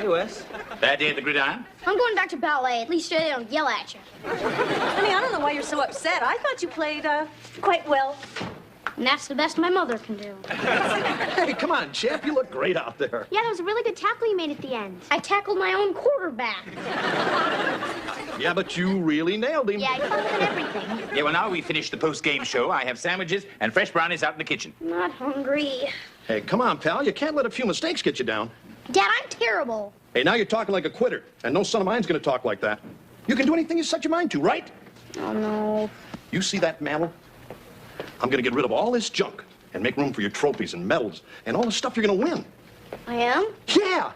Hey, Wes. Bad day at the gridiron? I'm going back to ballet. At least they don't yell at you. Honey, I don't know why you're so upset. I thought you played, quite well. And that's the best my mother can do. Hey, come on, champ. You look great out there. Yeah, that was a really good tackle you made at the end. I tackled my own quarterback. Yeah, but you really nailed him. Yeah, I caught him in everything. Yeah, well, now we finished the post-game show. I have sandwiches and fresh brownies out in the kitchen. Not hungry. Hey, come on, pal. You can't let a few mistakes get you down. Dad, I'm terrible. Hey, now you're talking like a quitter, and no son of mine's going to talk like that. You can do anything you set your mind to, right? Oh, no. You see that mantle? I'm going to get rid of all this junk and make room for your trophies and medals and all the stuff you're going to win. I am? Yeah!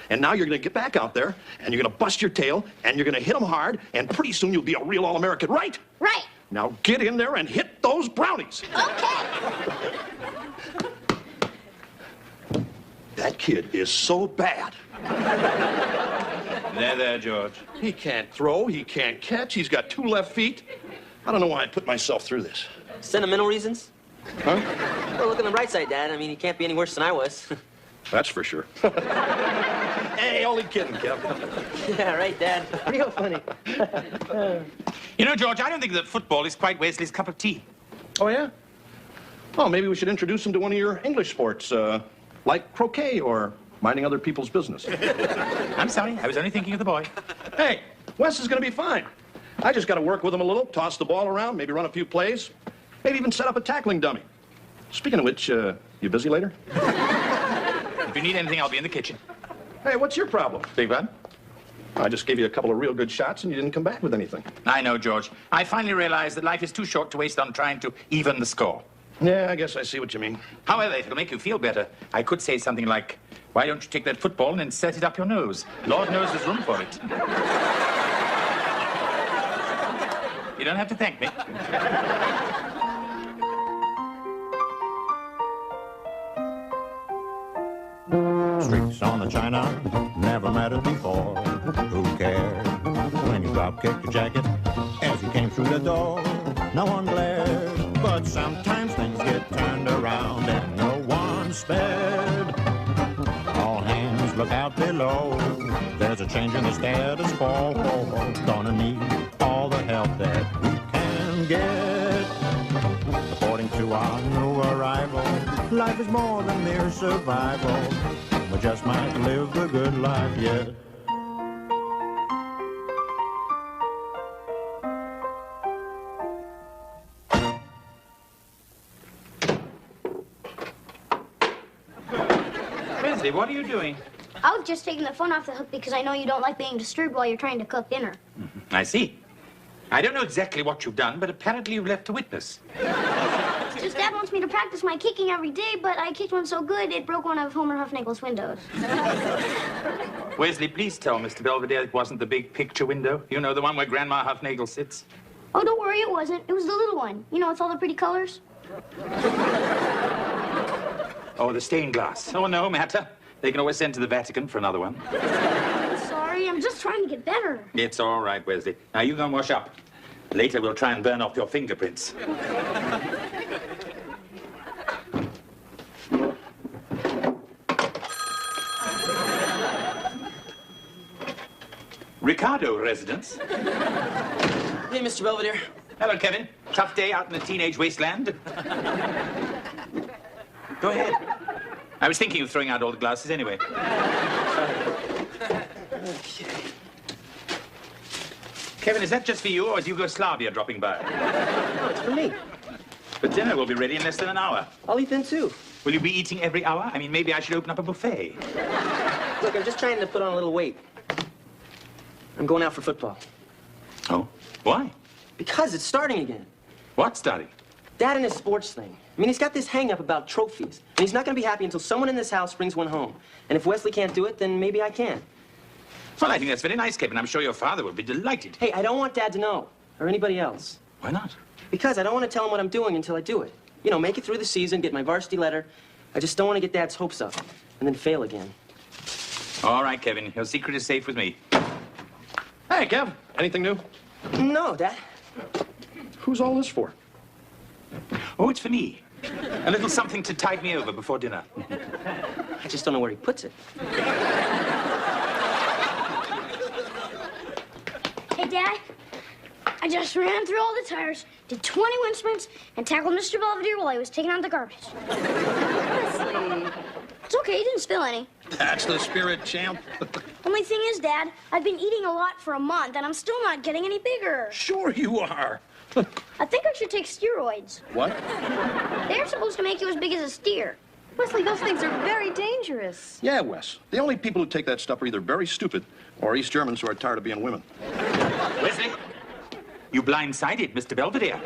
And now you're going to get back out there, and you're going to bust your tail, and you're going to hit them hard, and pretty soon you'll be a real All-American, right? Right. Now get in there and hit those brownies. Okay. That kid is so bad. There, George. He can't throw, he can't catch, he's got 2 left feet. I don't know why I put myself through this. Sentimental reasons? Huh? Well, look on the bright side, Dad. I mean, he can't be any worse than I was. That's for sure. Hey, only kidding, Kev. Yeah, right, Dad. Real funny. You know, George, I don't think that football is quite Wesley's cup of tea. Oh, yeah? Well, maybe we should introduce him to one of your English sports, like croquet or minding other people's business. I'm sorry, I was only thinking of the boy. Hey, Wes is going to be fine. I just got to work with him a little, toss the ball around, maybe run a few plays, maybe even set up a tackling dummy. Speaking of which, you busy later? If you need anything, I'll be in the kitchen. Hey, what's your problem? Big bud? I just gave you a couple of real good shots and you didn't come back with anything. I know, George. I finally realized that life is too short to waste on trying to even the score. Yeah, I guess I see what you mean. However, if it'll make you feel better, I could say something like, why don't you take that football and insert it up your nose? Lord knows there's room for it. You don't have to thank me. Streaks on the china never mattered before. Who cared when you drop kicked your jacket as you came through the door? No one glared, but sometimes things get turned around and no one's spared. All hands look out below. There's a change in the status quo. Gonna need all the help that we can get. According to our new arrival, life is more than mere survival. We just might live the good life yet. Wesley, what are you doing? I was just taking the phone off the hook because I know you don't like being disturbed while you're trying to cook dinner. I see. I don't know exactly what you've done, but apparently you've left a witness. Just Dad wants me to practice my kicking every day, but I kicked one so good it broke one of Homer Huffnagel's windows. Wesley, please tell Mr. Belvedere it wasn't the big picture window. You know, the one where Grandma Huffnagel sits. Oh, don't worry, it wasn't. It was the little one. You know, with all the pretty colors. Oh, the stained glass. Oh, no matter. They can always send to the Vatican for another one. I'm sorry, I'm just trying to get better. It's all right, Wesley. Now, you go and wash up. Later, we'll try and burn off your fingerprints. Ricardo residence. Hey, Mr. Belvedere. Hello, Kevin. Tough day out in the teenage wasteland. Go ahead. I was thinking of throwing out all the glasses anyway. Okay. Kevin, is that just for you, or is Yugoslavia dropping by? No, it's for me. But dinner will be ready in less than an hour. I'll eat then, too. Will you be eating every hour? I mean, maybe I should open up a buffet. Look, I'm just trying to put on a little weight. I'm going out for football. Oh? Why? Because it's starting again. What starting? Dad and his sports thing. I mean, he's got this hang-up about trophies. And he's not going to be happy until someone in this house brings one home. And if Wesley can't do it, then maybe I can. Well, I think that's very nice, Kevin. I'm sure your father will be delighted. Hey, I don't want Dad to know. Or anybody else. Why not? Because I don't want to tell him what I'm doing until I do it. You know, make it through the season, get my varsity letter. I just don't want to get Dad's hopes up. And then fail again. All right, Kevin. Your secret is safe with me. Hey, Kev, anything new? No, Dad. Who's all this for? Oh, it's for me. A little something to tide me over before dinner. I just don't know where he puts it. Dad, I just ran through all the tires, did 20 wind sprints, and tackled Mr. Belvedere while he was taking out the garbage. Wesley. It's okay, he didn't spill any. That's the spirit, champ. Only thing is, Dad, I've been eating a lot for a month, and I'm still not getting any bigger. Sure you are. I think I should take steroids. What? They're supposed to make you as big as a steer. Wesley, those things are very dangerous. Yeah, Wes. The only people who take that stuff are either very stupid or East Germans who are tired of being women. Wesley, you blindsided Mr. Belvedere.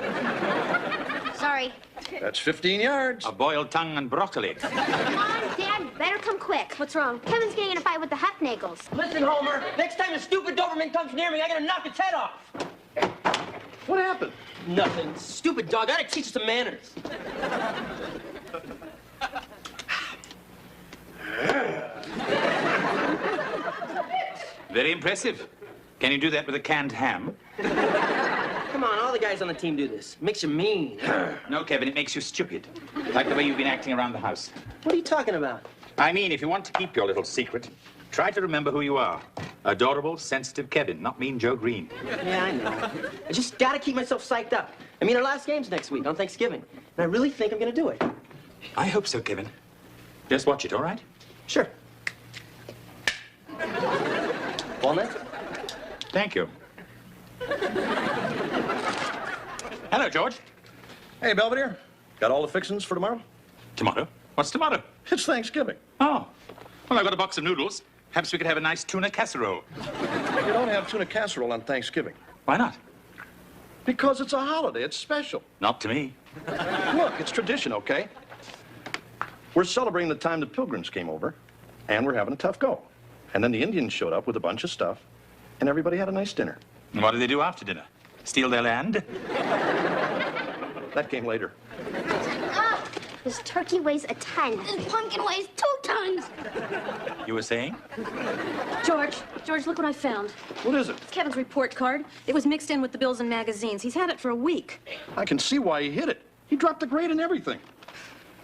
Sorry. That's 15 yards. A boiled tongue and broccoli. Come on, Dad, better come quick. What's wrong? Kevin's getting in a fight with the Huffnagels. Listen, Homer, next time a stupid Doberman comes near me, I'm gonna knock its head off. What happened? Nothing. Stupid dog. I gotta teach you some manners. Very impressive. Can you do that with a canned ham? Come on, all the guys on the team do this. Makes you mean. No, Kevin, it makes you stupid. Like the way you've been acting around the house. What are you talking about? I mean, if you want to keep your little secret, try to remember who you are. Adorable, sensitive Kevin, not Mean Joe Green. Yeah, I know. I just gotta keep myself psyched up. I mean, our last game's next week on Thanksgiving. And I really think I'm gonna do it. I hope so, Kevin. Just watch it, all right? Sure. Walnut? Thank you. Hello, George. Hey, Belvedere. Got all the fixings for tomorrow? Tomorrow? What's tomorrow? It's Thanksgiving. Oh. Well, I've got a box of noodles. Perhaps we could have a nice tuna casserole. You don't have tuna casserole on Thanksgiving. Why not? Because it's a holiday. It's special. Not to me. Look, it's tradition, okay? We're celebrating the time the Pilgrims came over, and we're having a tough go. And then the Indians showed up with a bunch of stuff, and everybody had a nice dinner. And what do they do after dinner? Steal their land? That came later. Ah, this turkey weighs a ton. This pumpkin weighs 2 tons. You were saying? George, look what I found. What is it? It's Kevin's report card. It was mixed in with the bills and magazines. He's had it for a week. I can see why he hid it. He dropped the grade and everything.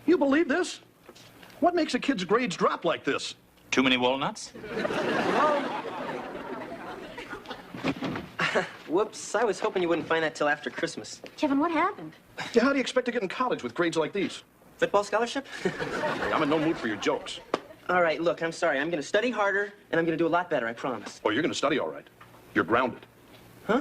You believe this? What makes a kid's grades drop like this? Too many walnuts? Whoops, I was hoping you wouldn't find that till after Christmas. Kevin, what happened? Yeah, how do you expect to get in college with grades like these? Football scholarship? Hey, I'm in no mood for your jokes. All right, look, I'm sorry. I'm gonna study harder, and I'm gonna do a lot better, I promise. Oh, you're going to study all right. You're grounded. Huh?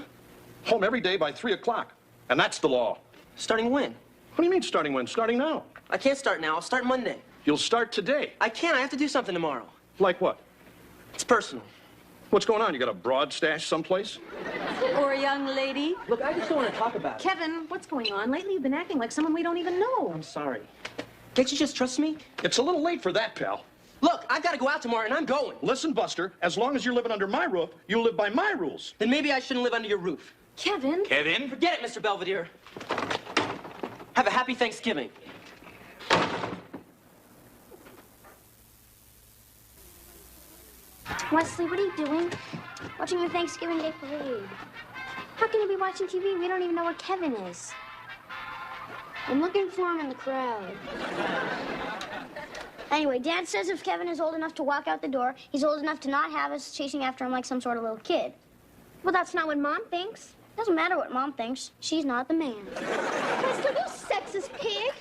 Home every day by 3 o'clock. And that's the law. Starting when? What do you mean starting when? Starting now. I can't start now. I'll start Monday. You'll start today. I can't. I have to do something tomorrow. Like what? It's personal. What's going on? You got a broad stash someplace? Or a young lady? Look, I just don't want to talk about it. Kevin, what's going on? Lately, you've been acting like someone we don't even know. I'm sorry. Can't you just trust me? It's a little late for that, pal. Look, I've got to go out tomorrow, and I'm going. Listen, Buster, as long as you're living under my roof, you'll live by my rules. Then maybe I shouldn't live under your roof. Kevin? Kevin? Forget it, Mr. Belvedere. Have a happy Thanksgiving. Wesley, what are you doing? Watching the Thanksgiving Day parade. How can you be watching TV? We don't even know where Kevin is. I'm looking for him in the crowd. Anyway, Dad says if Kevin is old enough to walk out the door, he's old enough to not have us chasing after him like some sort of little kid. Well, that's not what Mom thinks. Doesn't matter what Mom thinks. She's not the man. Wesley, you sexist pig.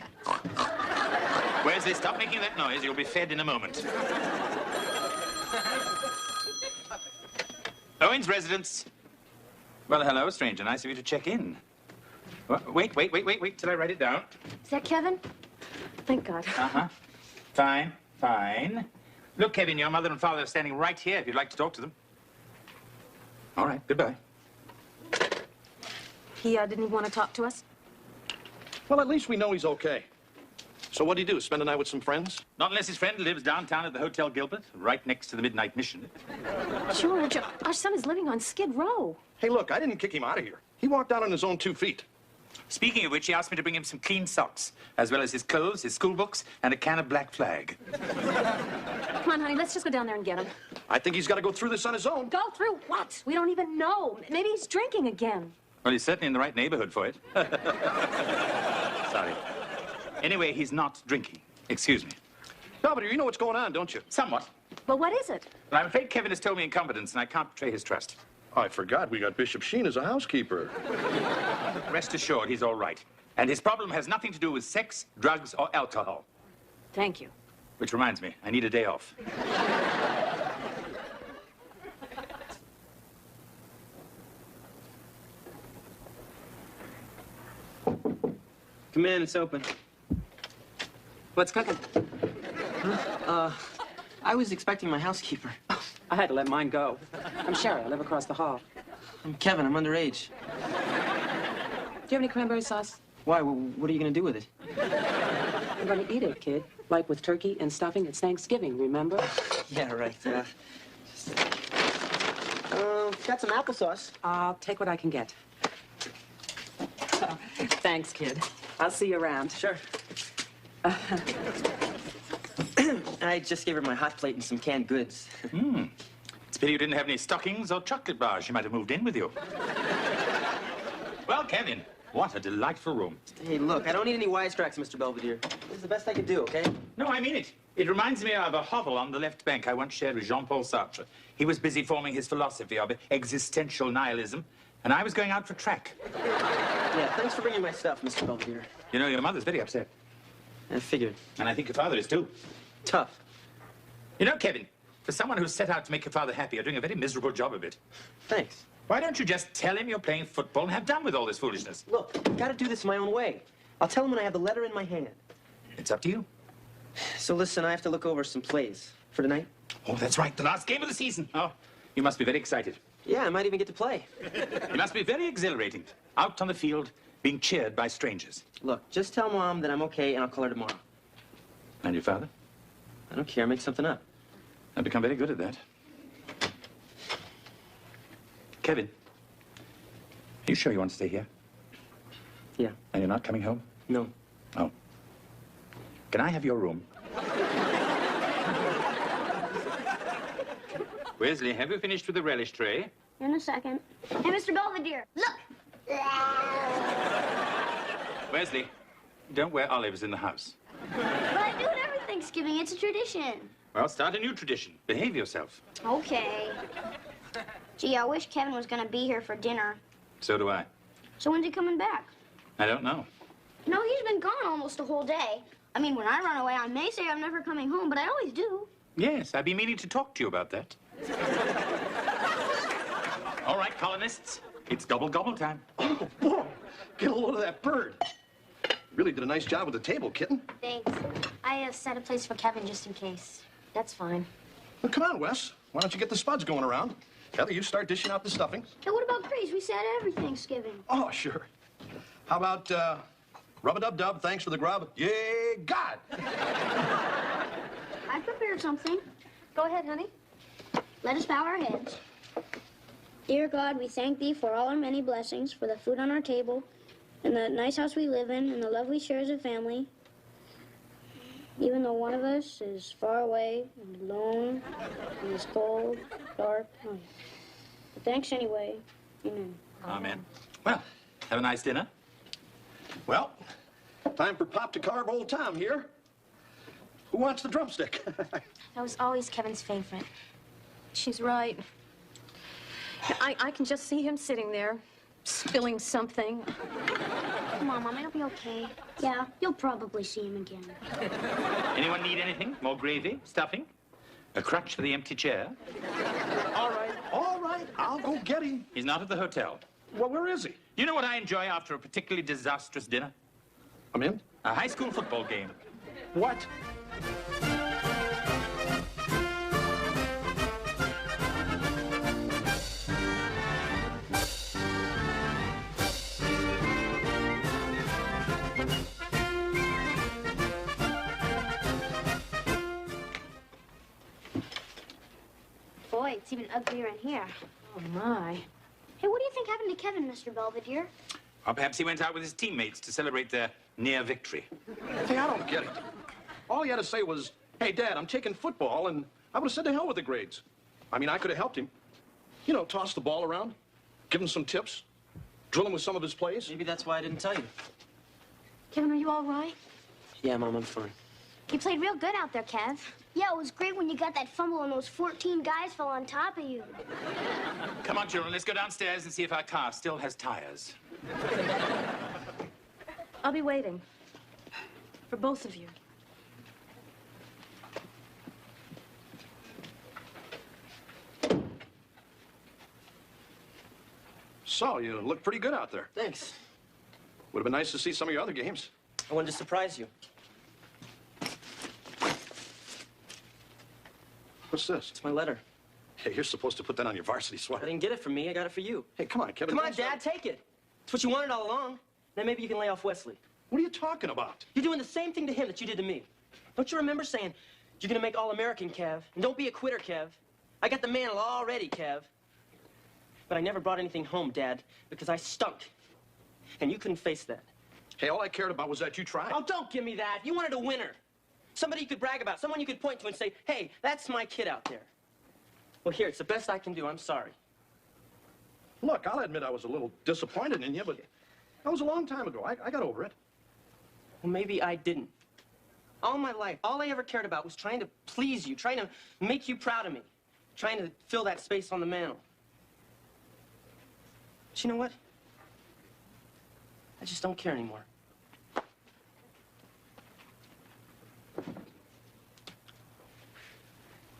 Wesley, stop making that noise. You'll be fed in a moment. Owen's residence. Well, hello, stranger. Nice of you to check in. Wait till I write it down. Is that Kevin? Thank God. Uh-huh. Fine. Look, Kevin, your mother and father are standing right here if you'd like to talk to them. All right, goodbye. He didn't even want to talk to us? Well, at least we know he's okay. So what do you do, spend the night with some friends? Not unless his friend lives downtown at the Hotel Gilbert, right next to the Midnight Mission. George, our son is living on Skid Row. Hey, look, I didn't kick him out of here. He walked out on his own 2 feet. Speaking of which, he asked me to bring him some clean socks, as well as his clothes, his school books, and a can of Black Flag. Come on, honey, let's just go down there and get him. I think he's got to go through this on his own. Go through what? We don't even know. Maybe he's drinking again. Well, he's certainly in the right neighborhood for it. Sorry. Anyway, he's not drinking. Excuse me. Belvedere, you know what's going on, don't you? Somewhat. Well, what is it? But I'm afraid Kevin has told me in confidence, and I can't betray his trust. I forgot we got Bishop Sheen as a housekeeper. Rest assured, he's all right. And his problem has nothing to do with sex, drugs, or alcohol. Thank you. Which reminds me, I need a day off. Come in, it's open. What's cooking? I was expecting my housekeeper. I had to let mine go. I'm Sherry. I live across the hall. I'm Kevin, I'm underage. Do you have any cranberry sauce? Why? What are you gonna do with it? I'm going to eat it, kid. Like with turkey and stuffing. It's Thanksgiving, remember? Yeah, right. Got some applesauce. I'll take what I can get. Thanks, kid. I'll see you around. Sure. I just gave her my hot plate and some canned goods. It's a pity you didn't have any stockings or chocolate bars. She might have moved in with you. Well, Kevin, what a delightful room. Hey, look, I don't need any wisecracks, Mr. Belvedere. This is the best I could do, okay? No, I mean it. It reminds me of a hovel on the left bank I once shared with Jean-Paul Sartre. He was busy forming his philosophy of existential nihilism, and I was going out for track. Yeah, thanks for bringing my stuff, Mr. Belvedere. You know, your mother's very upset. I figured. And I think your father is, too. Tough. You know, Kevin, for someone who's set out to make your father happy, you're doing a very miserable job of it. Thanks. Why don't you just tell him you're playing football and have done with all this foolishness? Look, I've got to do this my own way. I'll tell him when I have the letter in my hand. It's up to you. So listen, I have to look over some plays for tonight. Oh, that's right, the last game of the season. Oh, you must be very excited. Yeah, I might even get to play. You must be very exhilarating. Out on the field, being cheered by strangers. Look, just tell Mom that I'm okay and I'll call her tomorrow. And your father? I don't care, make something up. I've become very good at that. Kevin, are you sure you want to stay here? Yeah. And you're not coming home? No. Oh. Can I have your room? Wesley, have you finished with the relish tray? In a second. Hey, Mr. Belvedere, look! Wesley, don't wear olives in the house. But I do it every Thanksgiving. It's a tradition. Well, start a new tradition. Behave yourself. Okay. Gee, I wish Kevin was gonna be here for dinner. So do I. So when's he coming back? I don't know. No, he's been gone almost a whole day. I mean, when I run away, I may say I'm never coming home, but I always do. Yes, I've been meaning to talk to you about that. All right, colonists, it's gobble time. Oh, whoa. Get a load of that bird. Really did a nice job with the table, kitten. Thanks. I set a place for Kevin just in case. That's fine. Well, come on, Wes. Why don't you get the spuds going around? Heather, you start dishing out the stuffings. Hey, what about Grace? We say that every Thanksgiving. Oh, sure. How about, rub-a-dub-dub, thanks for the grub? Yay, God! I prepared something. Go ahead, honey. Let us bow our heads. Dear God, we thank thee for all our many blessings, for the food on our table, and the nice house we live in, and the love we share as a family. Even though one of us is far away and alone, and it's cold, dark. Oh. But thanks anyway. Amen. Amen. Well, have a nice dinner. Well, time for Pop to carve old Tom here. Who wants the drumstick? That was always Kevin's favorite. She's right. I can just see him sitting there, spilling something. Come on, Mom, it'll be okay. Yeah, you'll probably see him again. Anyone need anything? More gravy? Stuffing? A crutch for the empty chair? All right, I'll go get him. He's not at the hotel. Well, where is he? You know what I enjoy after a particularly disastrous dinner? I'm in. A high school football game. What? Boy, it's even uglier in here. Oh, my. Hey, what do you think happened to Kevin, Mr. Belvedere? Or perhaps he went out with his teammates to celebrate their near victory. Hey, I don't get it. All he had to say was, hey, Dad, I'm taking football, and I would have said to hell with the grades. I mean, I could have helped him. You know, toss the ball around, give him some tips, drill him with some of his plays. Maybe that's why I didn't tell you. Kevin, are you all right? Yeah, Mom, I'm fine. You played real good out there, Kev. Yeah, it was great when you got that fumble and those 14 guys fell on top of you. Come on, children, let's go downstairs and see if our car still has tires. I'll be waiting. For both of you. So, you look pretty good out there. Thanks. Would have been nice to see some of your other games. I wanted to surprise you. What's this? It's my letter. Hey, you're supposed to put that on your varsity I sweater. didn't get it from me. I got it for you. Hey, come on, Kevin. Come on, Dad, take it. It's what you wanted all along. Then maybe you can lay off Wesley. What are you talking about? You're doing the same thing to him that you did to me. Don't you remember saying, you're gonna make All-American, Kev, and don't be a quitter, Kev. I got the mantle already, Kev. But I never brought anything home, Dad, because I stunk. And you couldn't face that. Hey, all I cared about was that you tried. Oh, don't give me that. You wanted a winner. Somebody you could brag about, someone you could point to and say, hey, that's my kid out there. Well, here, it's the best I can do. I'm sorry. Look, I'll admit I was a little disappointed in you, but that was a long time ago. I got over it. Well, maybe I didn't. All my life, all I ever cared about was trying to please you, trying to make you proud of me, trying to fill that space on the mantle. But you know what? I just don't care anymore.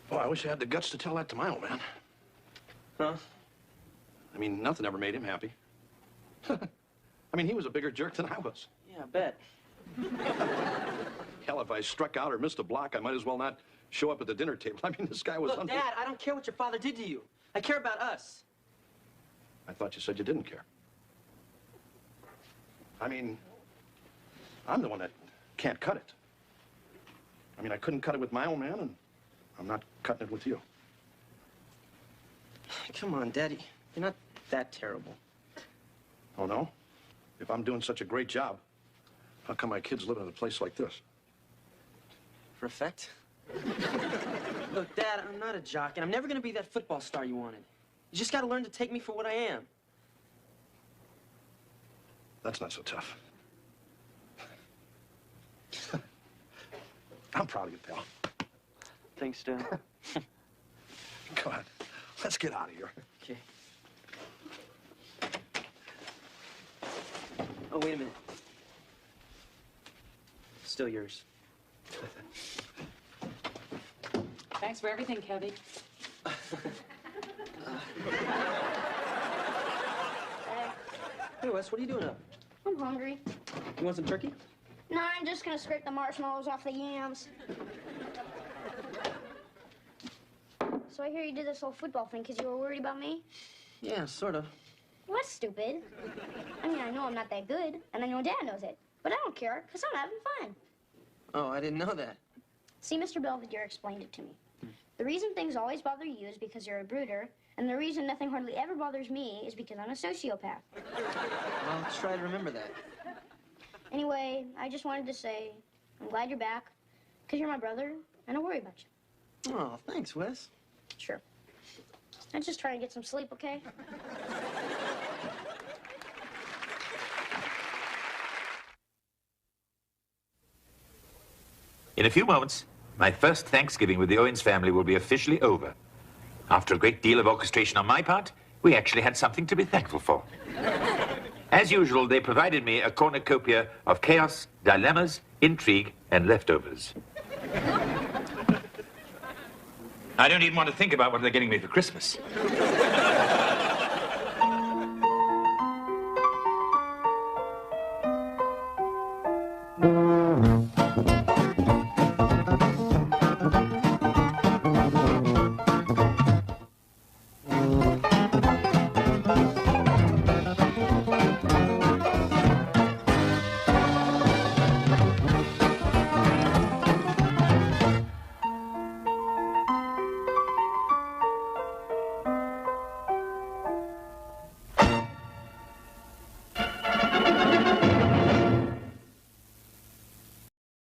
Boy, I wish I had the guts to tell that to my old man. Huh? I mean, nothing ever made him happy. I mean, he was a bigger jerk than I was. Yeah, I bet. Hell, if I struck out or missed a block, I might as well not show up at the dinner table. I mean, this guy was Look, Dad, I don't care what your father did to you. I care about us. I thought you said you didn't care. I mean, I'm the one that can't cut it. I mean, I couldn't cut it with my old man, and I'm not cutting it with you. Come on, Daddy. You're not that terrible. Oh, no? If I'm doing such a great job, how come my kids live in a place like this? For effect? Look, Dad, I'm not a jock, and I'm never going to be that football star you wanted. You just got to learn to take me for what I am. That's not so tough. I'm proud of you, pal. Thanks, Dad. Come on, let's get out of here. Okay. Oh, wait a minute. Still yours. Thanks for everything, Kevy. Hey, Wes, what are you doing up? I'm hungry. You want some turkey? No, I'm just gonna scrape the marshmallows off the yams. So I hear you did this whole football thing because you were worried about me? Yeah, sort of. Well, that's stupid. I mean, I know I'm not that good, and I know Dad knows it. But I don't care, because I'm having fun. Oh, I didn't know that. See, Mr. Belvedere explained it to me. The reason things always bother you is because you're a brooder, and the reason nothing hardly ever bothers me is because I'm a sociopath. I'll try to remember that. Anyway, I just wanted to say I'm glad you're back, because you're my brother, and I worry about you. Oh, thanks, Wes. Sure. I'm just trying to get some sleep, okay? In a few moments, my first Thanksgiving with the Owens family will be officially over. After a great deal of orchestration on my part, we actually had something to be thankful for. As usual, they provided me a cornucopia of chaos, dilemmas, intrigue, and leftovers. I don't even want to think about what they're getting me for Christmas.